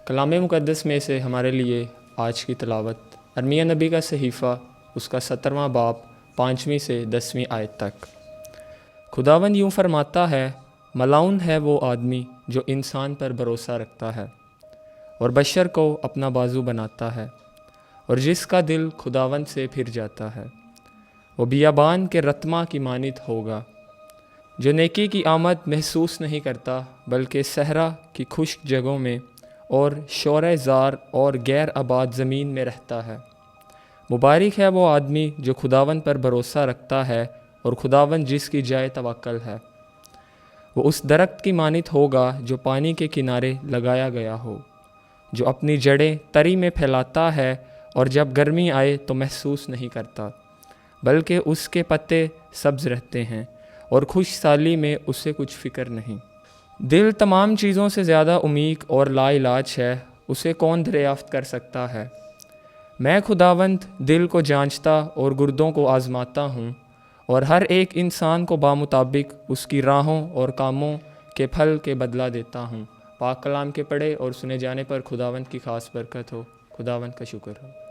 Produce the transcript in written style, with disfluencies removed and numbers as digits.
کلام مقدس میں سے ہمارے لیے آج کی تلاوت ارمیہ نبی کا صحیفہ، اس کا 17واں باب 5ویں سے 10ویں آیت تک۔ خداوند یوں فرماتا ہے، ملعون ہے وہ آدمی جو انسان پر بھروسہ رکھتا ہے اور بشر کو اپنا بازو بناتا ہے، اور جس کا دل خداوند سے پھر جاتا ہے وہ بیابان کے رتما کی مانند ہوگا، جو نیکی کی آمد محسوس نہیں کرتا بلکہ صحرا کی خشک جگہوں میں اور شورِ زار اور غیر آباد زمین میں رہتا ہے۔ مبارک ہے وہ آدمی جو خداوند پر بھروسہ رکھتا ہے اور خداوند جس کی جائے توکل ہے۔ وہ اس درخت کی مانند ہوگا جو پانی کے کنارے لگایا گیا ہو، جو اپنی جڑیں تری میں پھیلاتا ہے اور جب گرمی آئے تو محسوس نہیں کرتا، بلکہ اس کے پتے سبز رہتے ہیں اور خشک سالی میں اسے کچھ فکر نہیں۔ دل تمام چیزوں سے زیادہ عمیق اور لا علاج ہے، اسے کون دریافت کر سکتا ہے؟ میں خداوند دل کو جانچتا اور گردوں کو آزماتا ہوں، اور ہر ایک انسان کو بمطابق اس کی راہوں اور کاموں کے پھل کے بدلہ دیتا ہوں۔ پاک کلام کے پڑھے اور سنے جانے پر خداوند کی خاص برکت ہو۔ خداوند کا شکر ہو۔